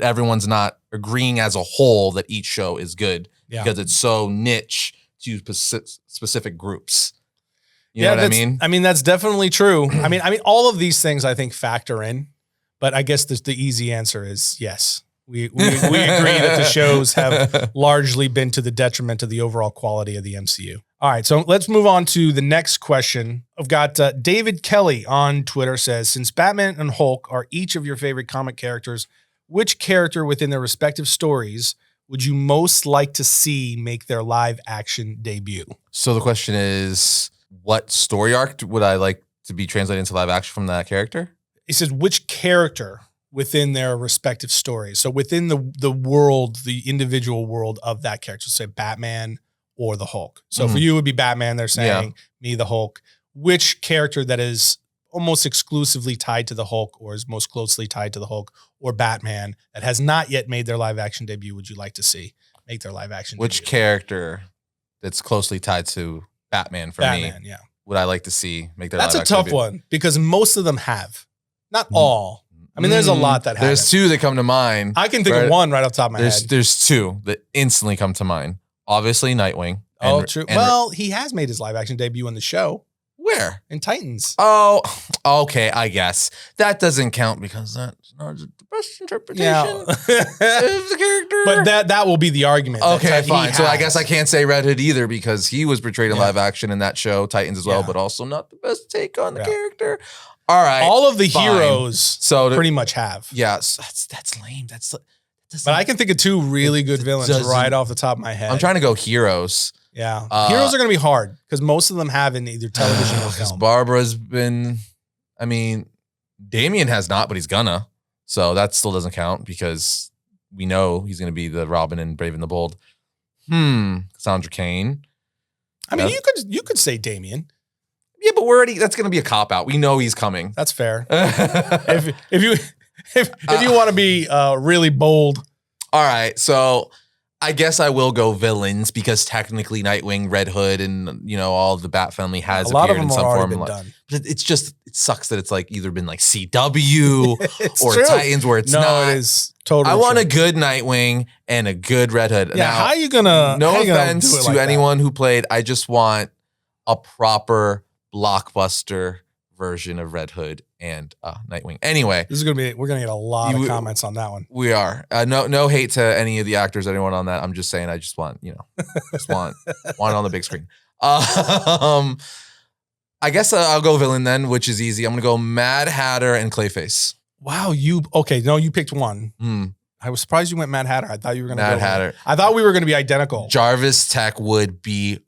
everyone's not agreeing as a whole that each show is good because it's so niche to specific groups. You know what I mean? I mean, that's definitely true. I mean, all of these things I think factor in, but I guess the easy answer is yes. We agree that the shows have largely been to the detriment of the overall quality of the MCU. All right, so let's move on to the next question. I've got David Kelly on Twitter says, since Batman and Hulk are each of your favorite comic characters, which character within their respective stories would you most like to see make their live action debut? So the question is, what story arc would I like to be translated into live action from that character? He says, which character within their respective stories? So within the world, the individual world of that character, say Batman or the Hulk. So for you, it would be Batman. They're saying me, the Hulk. Which character that is almost exclusively tied to the Hulk or is most closely tied to the Hulk or Batman that has not yet made their live action debut would you like to see make their live action Which debut? character that's closely tied to Batman for me would I like to see make their live action debut? That's a tough one because most of them have. Not all. I mean, there's a lot that haven't. There's two that come to mind. I can think of one right off the top of my head. There's two that instantly come to mind. Obviously, Nightwing. True. Well, he has made his live action debut in the show. Where? In Titans. Oh, okay, I guess. That doesn't count because that's not the best interpretation of the character. But that will be the argument. Okay, fine. So I guess I can't say Red Hood either because he was portrayed in live action in that show, Titans as well, but also not the best take on the character. All right. All of the heroes pretty much have. Yes. That's lame. But I can think of two really good villains right off the top of my head. I'm trying to go heroes. Yeah. Heroes are going to be hard because most of them have in either television or film. Barbara's been, I mean, Damian has not, but he's gonna. So that still doesn't count because we know he's going to be the Robin in Brave and the Bold. Cassandra Cain. I mean, you could say Damien. Yeah, but that's going to be a cop out. We know he's coming. That's fair. if you want to be really bold. All right, so I guess I will go villains because technically Nightwing, Red Hood, and all the Bat family has appeared in some form. Done. But it sucks that it's like either been like CW or true. Titans where it's not. It is totally. I want a good Nightwing and a good Red Hood. Yeah, now, how are you gonna? No offense to anyone who played. I just want a proper blockbuster version of Red Hood and Nightwing. Anyway, we're gonna get a lot of comments on that one. We are. No hate to any of the actors, anyone on that. I'm just saying I just want, want it on the big screen. I guess I'll go villain then, which is easy. I'm gonna go Mad Hatter and Clayface. Wow, you picked one. I was surprised you went Mad Hatter. I thought you were gonna Mad Hatter. I thought we were gonna be identical. Jarvis Tech would be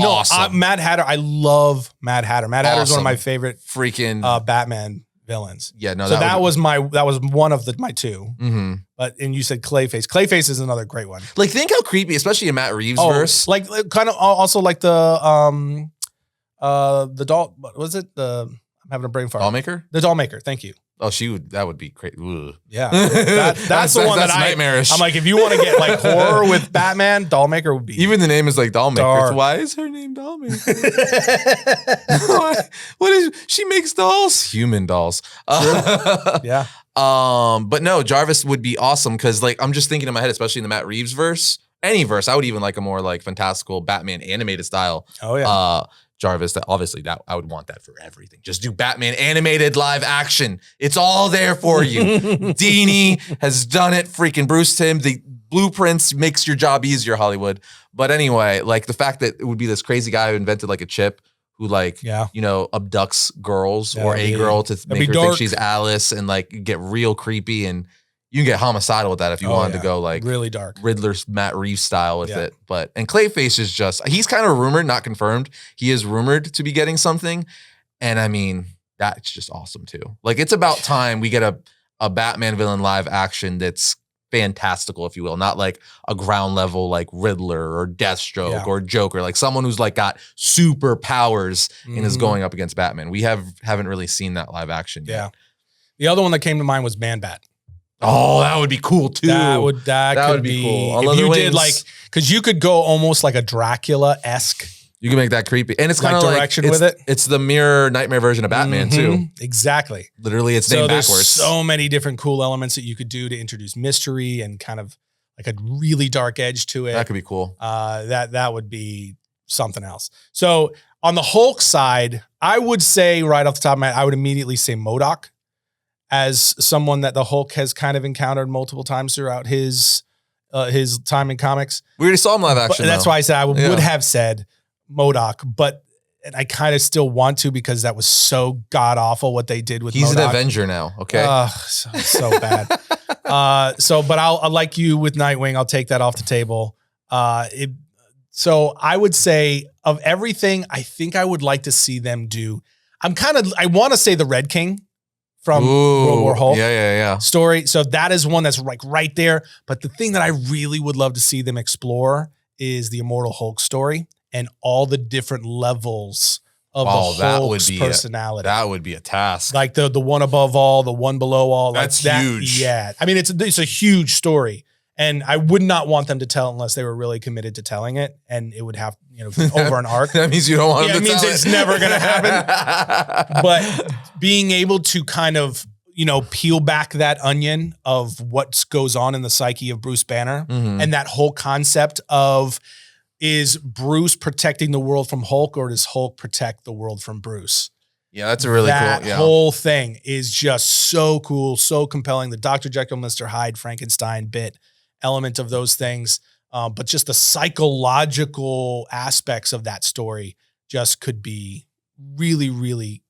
awesome. Mad Hatter. I love Mad Hatter. Mad Hatter is one of my favorite freaking Batman villains. Yeah, no. So that was one of my two. Mm-hmm. And you said Clayface. Clayface is another great one. Like, think how creepy, especially in Matt Reeves' verse. Like kind of also like the doll. What was it? I'm having a brain fart. Dollmaker. The Dollmaker. Thank you. Oh, that would be great. Ugh. Yeah, that's the one that's nightmarish. I'm like, if you want to get like horror with Batman, Dollmaker would be. Even the name is like Dollmaker. Why is her name Dollmaker? What is she makes dolls? Human dolls. Yeah. But no, Jarvis would be awesome because like I'm just thinking in my head, especially in the Matt Reeves verse, any verse, I would even like a more like fantastical Batman animated style. Oh yeah. Jarvis, that I would want that for everything. Just do Batman animated live action. It's all there for you. Dini has done it. Freaking Bruce Timm. The blueprints makes your job easier, Hollywood. But anyway, like the fact that it would be this crazy guy who invented like a chip who like, abducts girls or a girl to make her think she's Alice and like get real creepy, and you can get homicidal with that if you wanted to go like really dark Riddler's Matt Reeves style with it. And Clayface is he's kind of rumored, not confirmed. He is rumored to be getting something. And I mean, that's just awesome too. Like it's about time we get a Batman villain live action that's fantastical, if you will, not like a ground level like Riddler or Deathstroke or Joker, like someone who's like got superpowers and is going up against Batman. We haven't really seen that live action yet. The other one that came to mind was Man-Bat. Oh, that would be cool too. That would be cool. If you did like, because you could go almost like a Dracula-esque. You can make that creepy, and it's kind of direction with it. It's the mirror nightmare version of Batman too. Exactly. Literally, it's named backwards. There's so many different cool elements that you could do to introduce mystery and kind of like a really dark edge to it. That could be cool. That would be something else. So on the Hulk side, I would say right off the top of my head, I would immediately say MODOK. As someone that the Hulk has kind of encountered multiple times throughout his time in comics. We already saw him live action. That's why I said I would have said MODOK, but I kind of still want to because that was so god awful what they did with He's MODOK. An Avenger now, okay? So bad. But I'll like you with Nightwing. I'll take that off the table. So I would say of everything, I think I would like to see them do. I want to say the Red King. From World War Hulk story. So that is one that's like right there. But the thing that I really would love to see them explore is the Immortal Hulk story and all the different levels of the Hulk's personality. That would be a task. Like the one above all, the one below all. That's huge. Yeah. I mean, it's a huge story. And I would not want them to tell unless they were really committed to telling it, and it would have over an arc. That means you don't want them to tell it. It means it's never going to happen. But being able to kind of peel back that onion of what goes on in the psyche of Bruce Banner, and that whole concept of, is Bruce protecting the world from Hulk, or does Hulk protect the world from Bruce? Yeah, that's a really cool. That whole thing is just so cool, so compelling. The Dr. Jekyll, Mr. Hyde, Frankenstein bit element of those things, but just the psychological aspects of that story just could be really, really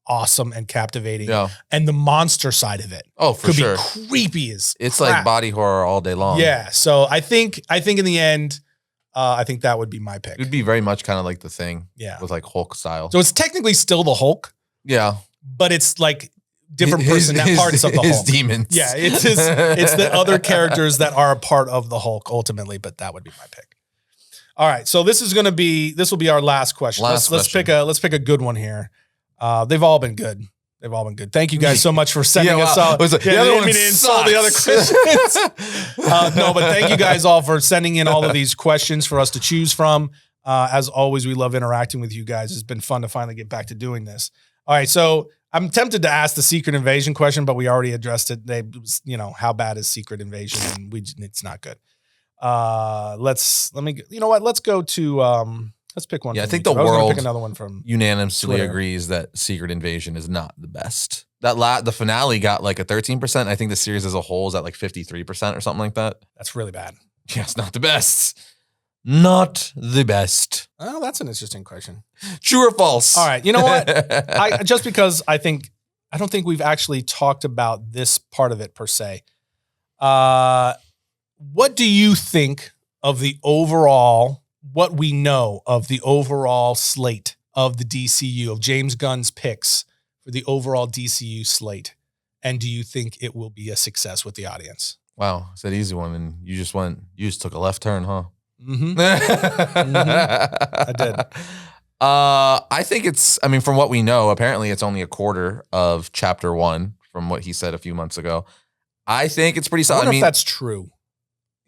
awesome and captivating. Yeah. And the monster side of it, for sure, be creepy as it's crap. Like body horror all day long. Yeah. So I think in the end, I think that would be my pick. It'd be very much kind of like the Thing. Yeah. With like Hulk style. So it's technically still the Hulk. Yeah. But it's like different parts of the his Hulk. demons. Yeah, it's the other characters that are a part of the Hulk ultimately, but that would be my pick. All right, so this will be our last question. Let's pick a good one here. They've all been good. Thank you guys so much for sending us all. The other one sucks. The other questions. No, but thank you guys all for sending in all of these questions for us to choose from. As always, we love interacting with you guys. It's been fun to finally get back to doing this. All right, so I'm tempted to ask the Secret Invasion question, but we already addressed it. How bad is Secret Invasion? And it's not good. Let's go to let's pick one. Yeah, I think YouTube. the world pick another one from unanimously Twitter. agrees that Secret Invasion is not the best. The finale got like a 13%. I think the series as a whole is at like 53% or something like that. That's really bad. Yeah, it's not the best. Not the best. Oh, that's an interesting question. True or false? All right. You know what? Just because I don't think we've actually talked about this part of it per se. What do you think of what we know of the overall slate of the DCU, of James Gunn's picks for the overall DCU slate? And do you think it will be a success with the audience? Wow, it's that easy one. And you just took a left turn, huh? Mm-hmm. I did. I think from what we know, apparently it's only a quarter of chapter 1 from what he said a few months ago. I think it's pretty solid. I wonder if that's true.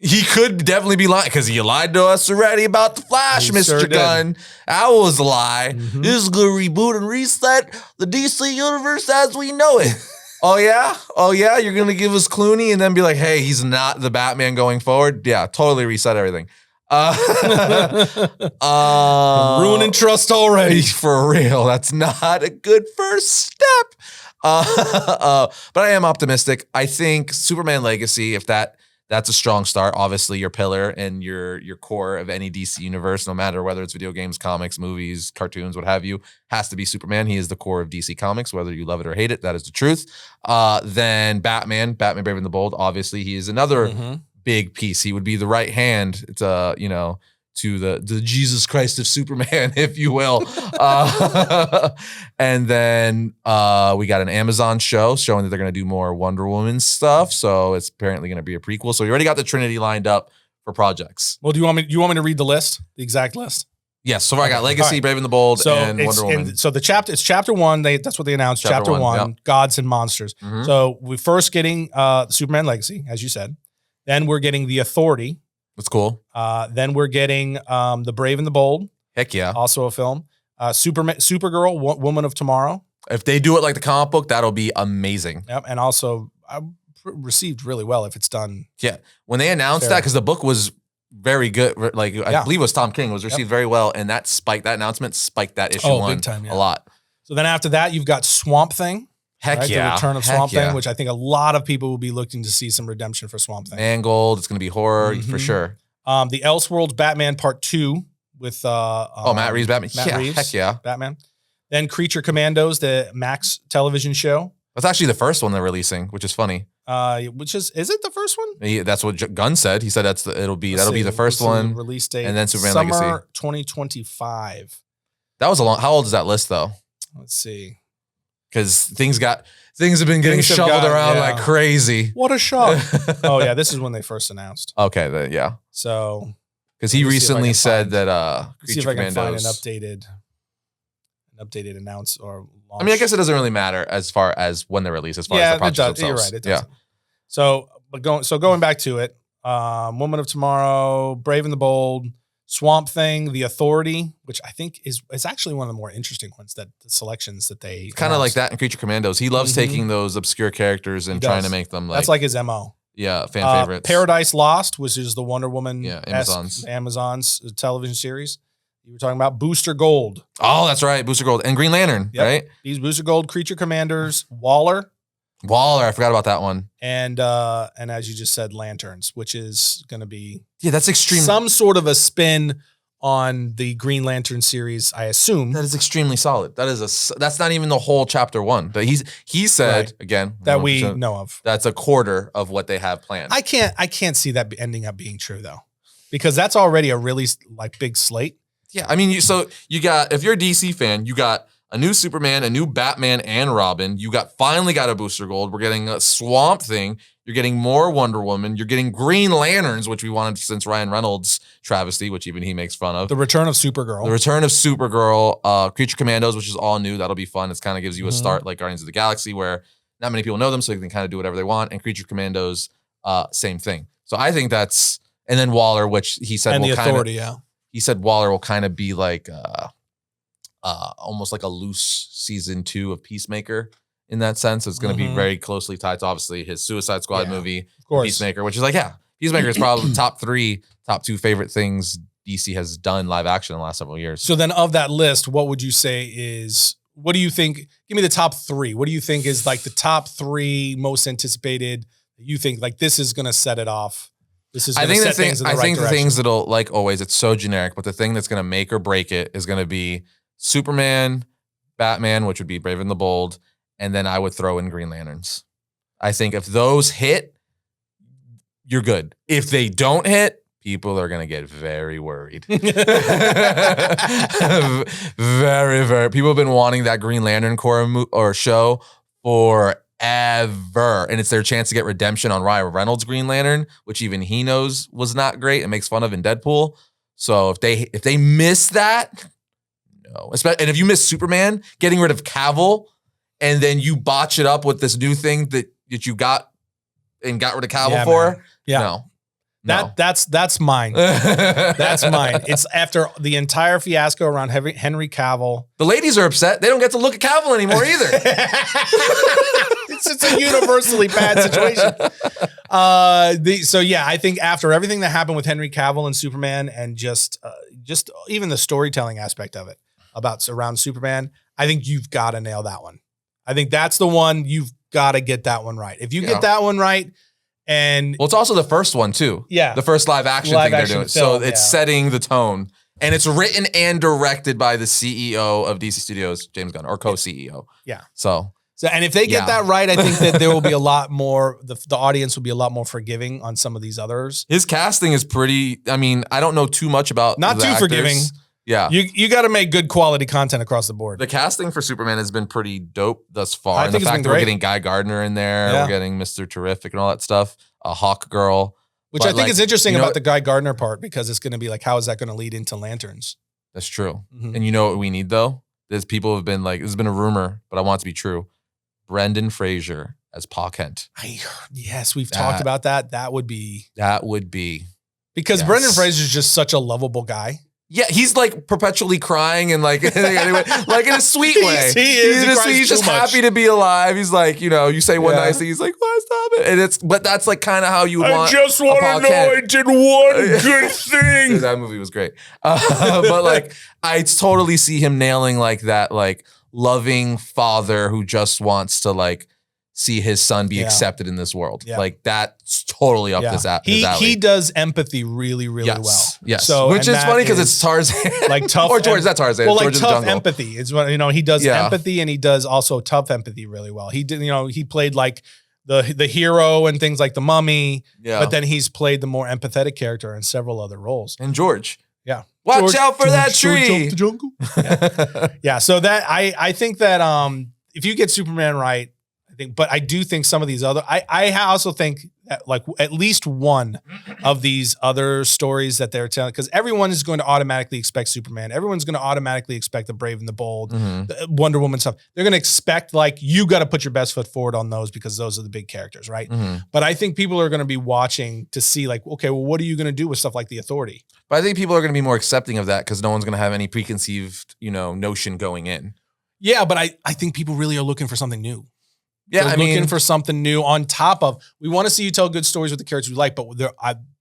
He could definitely be lying because he lied to us already about the Flash, He Mr. sure Gunn. That was a lie. Mhm. This is going to reboot and reset the DC universe as we know it. Oh, yeah? You're going to give us Clooney and then be like, hey, he's not the Batman going forward? Yeah, totally reset everything. Ruining trust already. For real. That's not a good first step. But I am optimistic. I think Superman Legacy, if that's a strong start, obviously your pillar and your core of any DC universe, no matter whether it's video games, comics, movies, cartoons, what have you, has to be Superman. He is the core of DC Comics, whether you love it or hate it. That is the truth. Then Batman Brave and the Bold, obviously he is another big piece. He would be the right hand to the Jesus Christ of Superman, if you will. And then we got an Amazon show showing that they're going to do more Wonder Woman stuff. So it's apparently going to be a prequel. So we already got the Trinity lined up for projects. Well, do you want me to read the exact list? Yes. So far I got Legacy, Brave and the Bold, and Wonder Woman. So it's chapter 1. That's what they announced. Chapter 1, yep. Gods and Monsters. Mm-hmm. So we're first getting Superman Legacy, as you said. Then we're getting The Authority. That's cool. Then we're getting The Brave and the Bold. Heck yeah. Also a film. Supergirl, Woman of Tomorrow. If they do it like the comic book, that'll be amazing. Yep. And also received really well if it's done. Yeah. When they announced that, because the book was very good. Like I believe it was Tom King. It was received very well. And that announcement spiked that issue one big time, a lot. So then after that, you've got Swamp Thing. Heck yeah. The return of Swamp Thing, which I think a lot of people will be looking to see some redemption for Swamp Thing. Mangold, it's going to be horror for sure. The Elseworlds Batman Part 2 with Matt Reeves Batman. Reeves, heck yeah. Batman. Then Creature Commandos, the Max television show. That's actually the first one they're releasing, which is funny. Is it the first one? That's what Gunn said. He said that'll be the first one. Release date. And then Superman Summer Legacy. 2025. That was how old is that list though? Let's see. Because things have been getting shoveled around like crazy. What a shock. Oh yeah, this is when they first announced. Okay, yeah. So because he recently said that see if I can find an updated announce or launch. I mean, I guess it doesn't really matter as far as when they're released, as far as the projects themselves. You're right, it does. Yeah. So going back to it, Woman of Tomorrow, Brave and the Bold, Swamp Thing, The Authority, which I think is actually one of the more interesting ones, the selections that they kind of like that in Creature Commandos. He loves taking those obscure characters and trying to make them like, that's like his MO. Yeah, fan favorites. Paradise Lost, which is the Wonder Woman Amazon's television series. You were talking about Booster Gold. Oh, that's right. Booster Gold and Green Lantern, right? These Booster Gold, Creature Commanders, Waller, I forgot about that one. And as you just said, Lanterns, which is going to be that's extreme. Some sort of a spin on the Green Lantern series, I assume. That is extremely solid. That's not even the whole chapter 1. But he said again that we know of. That's a quarter of what they have planned. I can't see that ending up being true though, because that's already a really like big slate. Yeah, I mean, you got, if you're a DC fan, you got a new Superman, a new Batman and Robin. You finally got a Booster Gold. We're getting a Swamp Thing. You're getting more Wonder Woman. You're getting Green Lanterns, which we wanted since Ryan Reynolds' travesty, which even he makes fun of. The return of Supergirl. Creature Commandos, which is all new. That'll be fun. It kind of gives you a start like Guardians of the Galaxy, where not many people know them, so they can kind of do whatever they want. And Creature Commandos, same thing. So I think that's, and then Waller, which he said and will the Authority, yeah. He said Waller will kind of be like almost like a loose season 2 of Peacemaker in that sense. It's going to be very closely tied to obviously his Suicide Squad movie, of course. Peacemaker, which is like, Peacemaker is probably top 2 favorite things DC has done live action in the last several years. So then of that list, what would you say is, what do you think, give me the top 3. What do you think is like the top 3 most anticipated, you think like this is going to set it off? This is. I think the things that'll, like always, it's so generic, but the thing that's going to make or break it is going to be Superman, Batman, which would be Brave and the Bold, and then I would throw in Green Lanterns. I think if those hit, you're good. If they don't hit, people are going to get very worried. Very, very. People have been wanting that Green Lantern Corps or show forever, and it's their chance to get redemption on Ryan Reynolds' Green Lantern, which even he knows was not great and makes fun of in Deadpool. So if they miss that, no. And if you miss Superman, getting rid of Cavill, and then you botch it up with this new thing that you got rid of Cavill for, man. Yeah. No. That's mine. That's mine. It's after the entire fiasco around Henry Cavill. The ladies are upset. They don't get to look at Cavill anymore either. It's a universally bad situation. I think after everything that happened with Henry Cavill and Superman, and just even the storytelling aspect of it around Superman, I think you've got to nail that one. I think that's the one. You've got to get that one right. If you get that one right. And it's also the first one too. Yeah. The first live action thing they're doing. Film, so it's setting the tone. And it's written and directed by the CEO of DC Studios, James Gunn, or co-CEO. Yeah. So and if they get that right, I think that there will be a lot more, the audience will be a lot more forgiving on some of these others. His casting is pretty, I mean, I don't know too much about Not too forgiving. Yeah. You got to make good quality content across the board. The casting for Superman has been pretty dope thus far. I and think the fact that we're getting Guy Gardner in there, we're getting Mr. Terrific and all that stuff, a Hawk Girl. Which I think is interesting about the Guy Gardner part, because it's going to be like, how is that going to lead into Lanterns? That's true. Mm-hmm. And you know what we need though? There's people have been like, this has been a rumor, but I want it to be true. Brendan Fraser as Pa Kent. Yes, we've talked about that. That would be. Because Brendan Fraser is just such a lovable guy. Yeah, he's like perpetually crying and like, anyway, like in a sweet way. He's just happy to be alive. He's like, you say one nice thing, he's like, "Why stop it?" But that's like kind of how you want. I just want to know I did one good thing. That movie was great, but like I totally see him nailing like that, like loving father who just wants to like see his son be accepted in this world. Yeah. Like that's totally up his alley. He does empathy really, really well. Yes. So, which is funny because it's Tarzan. Like tough. Or George, that's Tarzan. Well, like tough empathy. It's what, he does empathy, and he does also tough empathy really well. He did, he played like the hero and things like The Mummy. Yeah. But then he's played the more empathetic character in several other roles. And George. Yeah. Watch out for that tree. The jungle. Yeah. So that I think that if you get Superman right, but I do think some of these other, I also think that like at least one of these other stories that they're telling, because everyone is going to automatically expect Superman. Everyone's going to automatically expect the Brave and the Bold, the Wonder Woman stuff. They're going to expect like, you got to put your best foot forward on those because those are the big characters, right? But I think people are going to be watching to see like, okay, well, what are you going to do with stuff like the Authority? But I think people are going to be more accepting of that because no one's going to have any preconceived, notion going in. Yeah, but I think people really are looking for something new. Yeah, they're looking for something new on top of, we want to see you tell good stories with the characters we like, but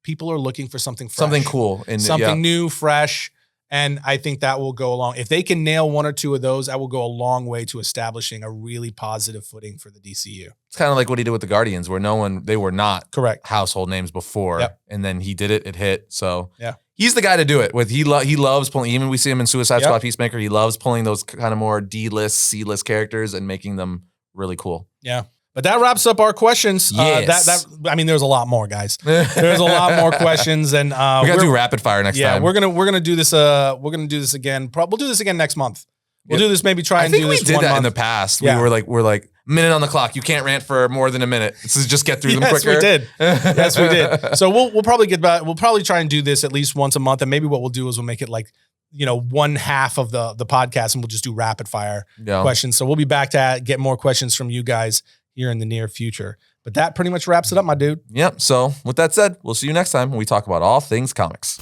people are looking for something fresh. Something cool. Something new, fresh. And I think that will go along. If they can nail one or two of those, that will go a long way to establishing a really positive footing for the DCU. It's kind of like what he did with the Guardians, where they were not correct household names before. Yep. And then he did it hit. So yeah, he's the guy to do it with. He loves pulling, even we see him in Suicide Squad, Peacemaker, he loves pulling those kind of more D-list, C-list characters and making them really cool. Yeah. But that wraps up our questions. Yes. There's a lot more, guys. There's a lot more questions, and we gotta do rapid fire next time. We're gonna do this. We're gonna do this again. We'll do this again next month. We'll do this. Maybe try and do this. I think we did that in the past. Yeah. We're like minute on the clock. You can't rant for more than a minute. This is just get through them quicker. Yes, we did. So we'll probably get back. We'll probably try and do this at least once a month. And maybe what we'll do is we'll make it like, one half of the podcast, and we'll just do rapid fire questions. So we'll be back to get more questions from you guys here in the near future. But that pretty much wraps it up, my dude. Yep. So with that said, we'll see you next time when we talk about all things comics.